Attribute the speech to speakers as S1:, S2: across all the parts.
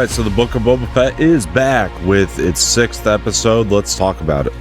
S1: Alright, so the Book of Boba Fett is back with its 6th episode. Let's talk about it.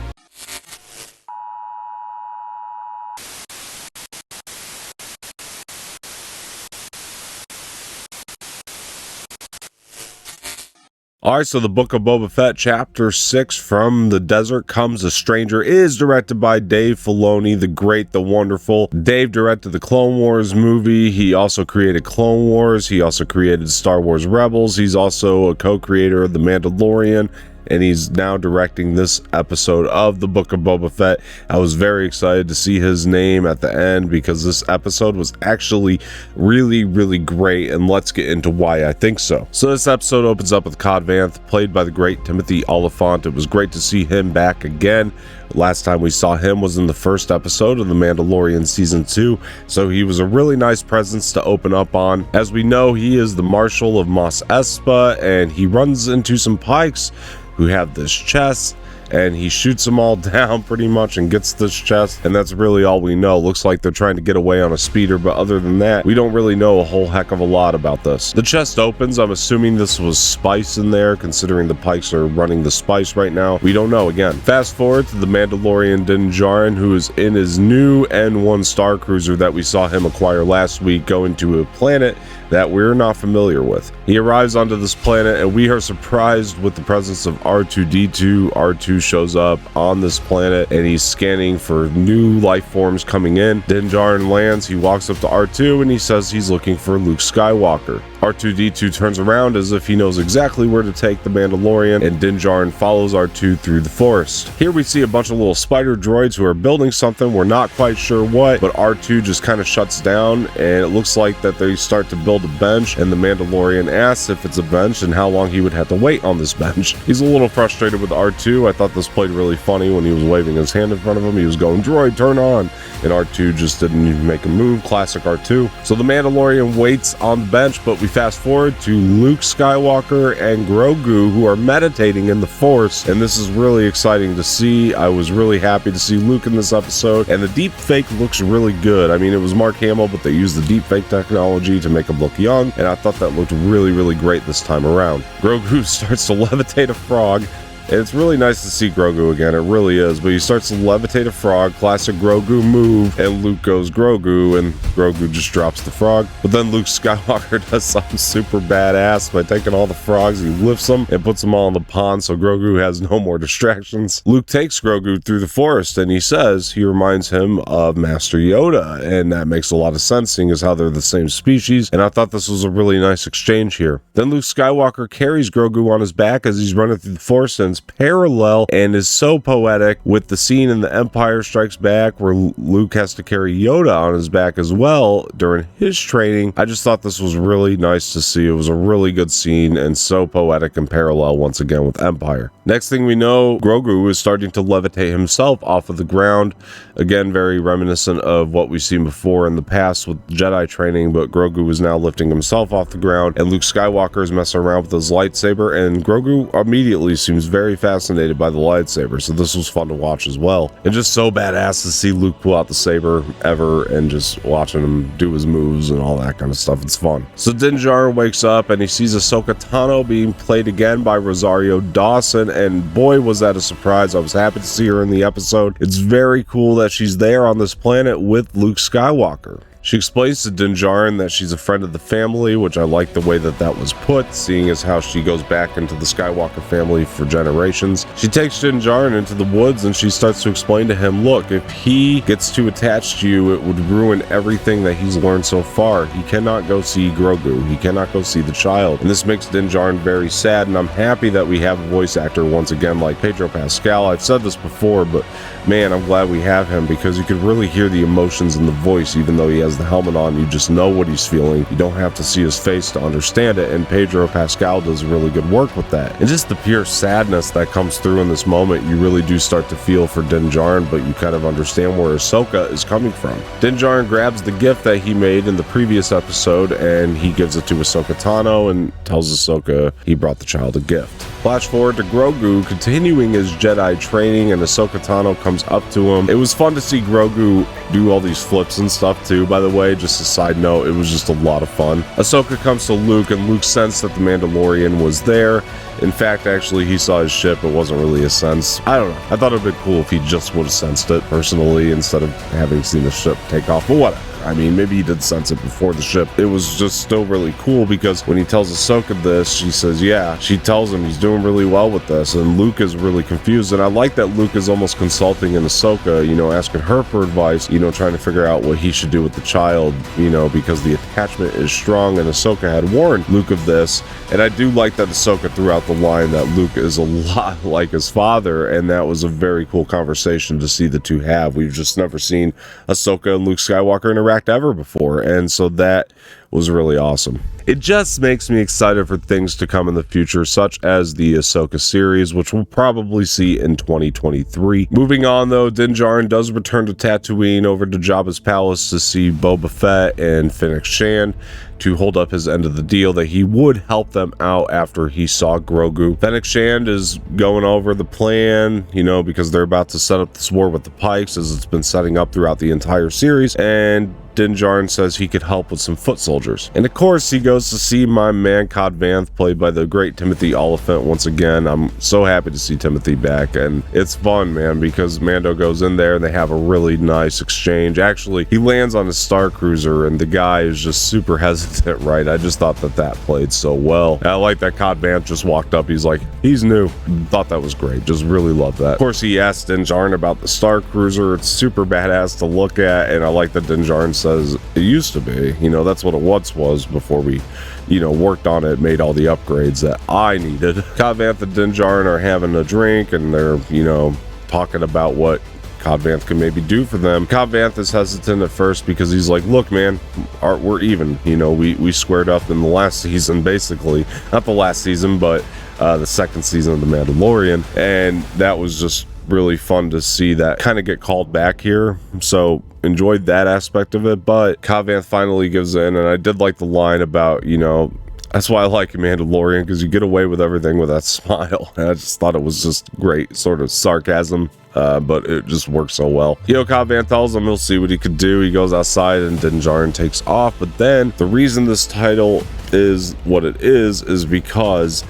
S1: Alright, so the Book of Boba Fett, Chapter 6, From the Desert Comes a Stranger, is directed by Dave Filoni, the great, the wonderful. Dave directed the Clone Wars movie. He also created Clone Wars. He also created Star Wars Rebels. He's also a co-creator of The Mandalorian, and he's now directing this episode of the Book of Boba Fett. I was very excited to see his name at the end because this episode was actually really great, and let's get into why I think so. So this episode opens up with Cod Vanth, played by the great Timothy Olyphant. It was great to see him back again. Last time we saw him was in the first episode of The Mandalorian Season 2, so he was a really nice presence to open up on. As we know, he is the Marshal of Mos Espa, and he runs into some Pikes who have this chest, and he shoots them all down pretty much and gets this chest, and that's really all we know. Looks like they're trying to get away on a speeder, but other than that, we don't really know a whole heck of a lot about this. The chest opens. I'm assuming this was spice in there, considering the Pikes are running the spice right now. We don't know. Again, fast forward to the Mandalorian Din Djarin, who is in his new N1 Star Cruiser that we saw him acquire last week, going to a planet that we're not familiar with. He arrives onto this planet, and we are surprised with the presence of R2-D2. R2 shows up on this planet, and he's scanning for new life forms coming in. Din Djarin lands. He walks up to R2, and he says he's looking for Luke Skywalker. R2-D2 turns around as if he knows exactly where to take the Mandalorian, and Din Djarin follows R2 through the forest. Here we see a bunch of little spider droids who are building something. We're not quite sure what, but R2 just kind of shuts down, and it looks like that they start to build a bench, and the Mandalorian asks if it's a bench and how long he would have to wait on this bench. He's a little frustrated with R2. I thought this played really funny when he was waving his hand in front of him. He was going, "Droid, turn on," and R2 just didn't even make a move. Classic R2. So the Mandalorian waits on the bench, but we fast forward to Luke Skywalker and Grogu, who are meditating in the Force, and this is really exciting to see. I was really happy to see Luke in this episode, and the deep fake looks really good. I mean, it was Mark Hamill, but they used the deep fake technology to make him look young, and I thought that looked really great this time around. Grogu starts to levitate a frog, and it's really nice to see Grogu again. It really is. But he starts to levitate a frog, classic Grogu move, and Luke goes Grogu, and Grogu just drops the frog. But then Luke Skywalker does something super badass by taking all the frogs, he lifts them and puts them all in the pond so Grogu has no more distractions. Luke takes Grogu through the forest, and he says he reminds him of Master Yoda, and that makes a lot of sense, seeing as how they're the same species, and I thought this was a really nice exchange here. Then Luke Skywalker carries Grogu on his back as he's running through the forest, and parallel and is so poetic with the scene in The Empire Strikes Back where Luke has to carry Yoda on his back as well during his training. I just thought this was really nice to see. It was a really good scene and so poetic and parallel once again with Empire. Next thing we know, Grogu is starting to levitate himself off of the ground. Again, very reminiscent of what we've seen before in the past with Jedi training, but Grogu is now lifting himself off the ground, and Luke Skywalker is messing around with his lightsaber, and Grogu immediately seems very fascinated by the lightsaber, so this was fun to watch as well. And just so badass to see Luke pull out the saber ever and just watching him do his moves and all that kind of stuff. It's fun. So Din Djarin wakes up and he sees Ahsoka Tano being played again by Rosario Dawson, and boy was that a surprise. I was happy to see her in the episode. It's very cool that she's there on this planet with Luke Skywalker. She explains to Din Djarin that she's a friend of the family, which I like the way that that was put, seeing as how she goes back into the Skywalker family for generations. She takes Din Djarin into the woods and she starts to explain to him, look, if he gets too attached to you, it would ruin everything that he's learned so far. He cannot go see Grogu. He cannot go see the child. And this makes Din Djarin very sad, and I'm happy that we have a voice actor once again like Pedro Pascal. I've said this before, but man, I'm glad we have him because you could really hear the emotions in the voice. Even though he has the helmet on, you just know what he's feeling. You don't have to see his face to understand it, and Pedro Pascal does really good work with that. And just the pure sadness that comes through in this moment, you really do start to feel for Din Djarin, but you kind of understand where Ahsoka is coming from. Din Djarin grabs the gift that he made in the previous episode, and he gives it to Ahsoka Tano and tells Ahsoka he brought the child a gift. Flash forward to Grogu continuing his Jedi training, and Ahsoka Tano comes up to him. It was fun to see Grogu do all these flips and stuff too, by the way. Just a side note, it was just a lot of fun. Ahsoka comes to Luke, and Luke sensed that the Mandalorian was there. In fact, actually, he saw his ship. It wasn't really a sense. I don't know. I thought it'd been cool if he just would have sensed it personally instead of having seen the ship take off, but whatever. I mean, maybe he did sense it before the ship. It was just still really cool because when he tells Ahsoka this, she says, yeah. She tells him he's doing really well with this, and Luke is really confused. And I like that Luke is almost consulting in Ahsoka, you know, asking her for advice, you know, trying to figure out what he should do with the child, you know, because the attachment is strong, and Ahsoka had warned Luke of this. And I do like that Ahsoka threw out the line that Luke is a lot like his father, and that was a very cool conversation to see the two have. We've just never seen Ahsoka and Luke Skywalker interact ever before, and so that was really awesome. It just makes me excited for things to come in the future, such as the Ahsoka series, which we'll probably see in 2023. Moving on though, Din Djarin does return to Tatooine over to Jabba's palace to see Boba Fett and Fennec Shand to hold up his end of the deal that he would help them out after he saw Grogu. Fennec Shand is going over the plan, you know, because they're about to set up this war with the Pikes as it's been setting up throughout the entire series, and Din Djarin says he could help with some foot soldiers. And of course, he goes to see my man Cobb Vanth, played by the great Timothy Olyphant once again. I'm so happy to see Timothy back, and it's fun, man, because Mando goes in there and they have a really nice exchange. Actually, he lands on his Star Cruiser, and the guy is just super hesitant, right? I just thought that played so well. And I like that Cobb Vanth just walked up. He's like, he's new. Thought that was great. Just really loved that. Of course, he asked Din Djarin about the Star Cruiser. It's super badass to look at, and I like that Din Djarin says it used to be, you know, that's what it once was before we, you know, worked on it, made all the upgrades that I needed. Cobb Vanth and Din Djarin are having a drink, and they're, you know, talking about what Cobb Vanth can maybe do for them. Cobb Vanth is hesitant at first because he's like, look, man, we're even, you know, we squared up in the last season, basically, not the last season, but the second season of The Mandalorian, and that was just really fun to see that kind of get called back here. So enjoyed that aspect of it, but Cobb Vanth finally gives in, and I did like the line about, you know, that's why I like Mandalorian, because you get away with everything with that smile. And I just thought it was just great sort of sarcasm, but it just works so well. You know, Cobb Vanth tells him he'll see what he could do. He goes outside, and Din Djarin takes off. But then the reason this title is what it is because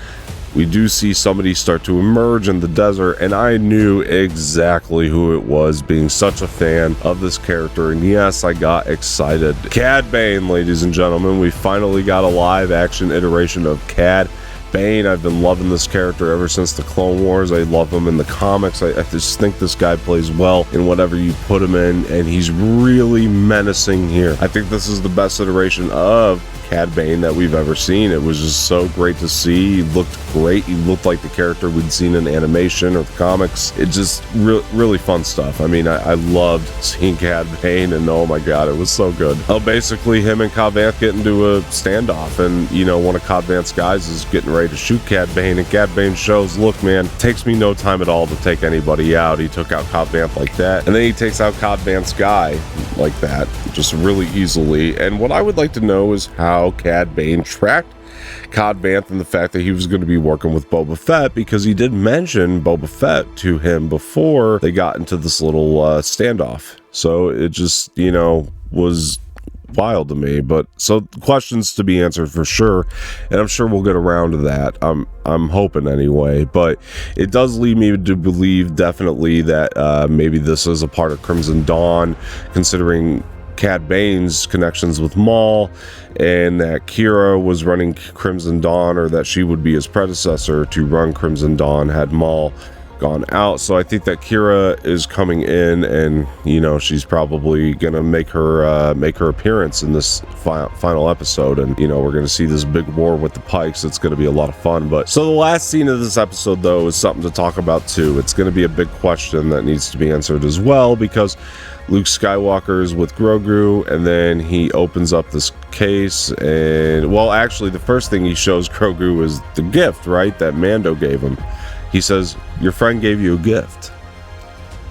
S1: we do see somebody start to emerge in the desert, and I knew exactly who it was, being such a fan of this character, and yes, I got excited. Cad Bane, ladies and gentlemen, we finally got a live action iteration of Cad Bane. I've been loving this character ever since the Clone Wars. I love him in the comics. I just think this guy plays well in whatever you put him in, and he's really menacing here. I think this is the best iteration of Cad Bane that we've ever seen. It was just so great to see. He looked great. He looked like the character we'd seen in animation or the comics. It just really fun stuff. I mean, I loved seeing Cad Bane, and oh my god, it was so good. Oh, basically him and Cobb Vanth get into a standoff, and you know, one of Cobb Vanth's guys is getting ready to shoot Cad Bane, and Cad Bane shows, look, man, it takes me no time at all to take anybody out. He took out Cobb Vanth like that, and then he takes out Cobb Vanth's guy like that, just really easily. And what I would like to know is how Cad Bane tracked Cobb Vanth and the fact that he was going to be working with Boba Fett, because he did mention Boba Fett to him before they got into this little standoff. So it just, you know, was wild to me. But so questions to be answered for sure, and I'm sure we'll get around to that. I'm hoping anyway, but it does lead me to believe definitely that maybe this is a part of Crimson Dawn, considering Cad Bane's connections with Maul, and that Kira was running Crimson Dawn, or that she would be his predecessor to run Crimson Dawn had Maul gone out. So I think that Kira is coming in, and you know, she's probably gonna make her appearance in this final episode, and you know, we're gonna see this big war with the Pikes. It's gonna be a lot of fun. But so the last scene of this episode though is something to talk about too. It's gonna be a big question that needs to be answered as well, because Luke Skywalker is with Grogu, and then he opens up this case, and well, actually the first thing he shows Grogu is the gift, right, that Mando gave him. He says, your friend gave you a gift,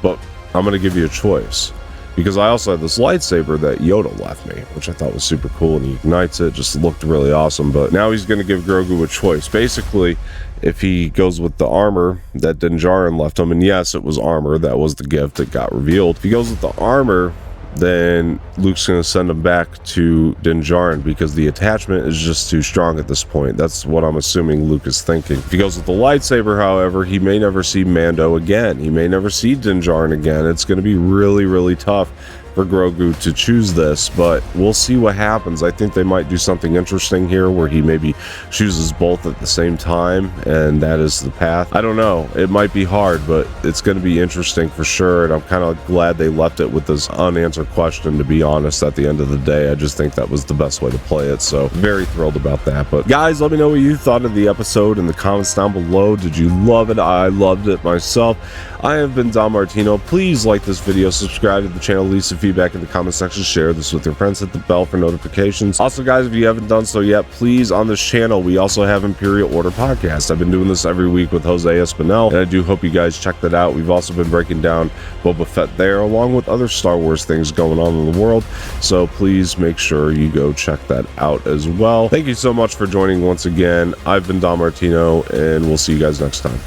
S1: but I'm going to give you a choice, because I also have this lightsaber that Yoda left me, which I thought was super cool, and he ignites it. Just looked really awesome. But now he's going to give Grogu a choice. Basically, if he goes with the armor that Din Djarin left him, and yes, it was armor, that was the gift that got revealed. If he goes with the armor, then Luke's going to send him back to Din Djarin because the attachment is just too strong at this point. That's what I'm assuming Luke is thinking. If he goes with the lightsaber, however, he may never see Mando again. He may never see Din Djarin again. It's going to be really, really tough for Grogu to choose this, but we'll see what happens. I think they might do something interesting here where he maybe chooses both at the same time, and that is the path. I don't know. It might be hard, but it's going to be interesting for sure, and I'm kind of glad they left it with this unanswered question, to be honest, at the end of the day. I just think that was the best way to play it, so very thrilled about that. But guys, let me know what you thought of the episode in the comments down below. Did you love it? I loved it myself. I have been Don Martino. Please like this video, subscribe to the channel, leave some feedback in the comment section, share this with your friends, hit the bell for notifications. Also, guys, if you haven't done so yet, please, on this channel, we also have Imperial Order Podcast. I've been doing this every week with Jose Espinel, and I do hope you guys check that out. We've also been breaking down Boba Fett there, along with other Star Wars things going on in the world, so please make sure you go check that out as well. Thank you so much for joining once again. I've been Don Martino, and we'll see you guys next time.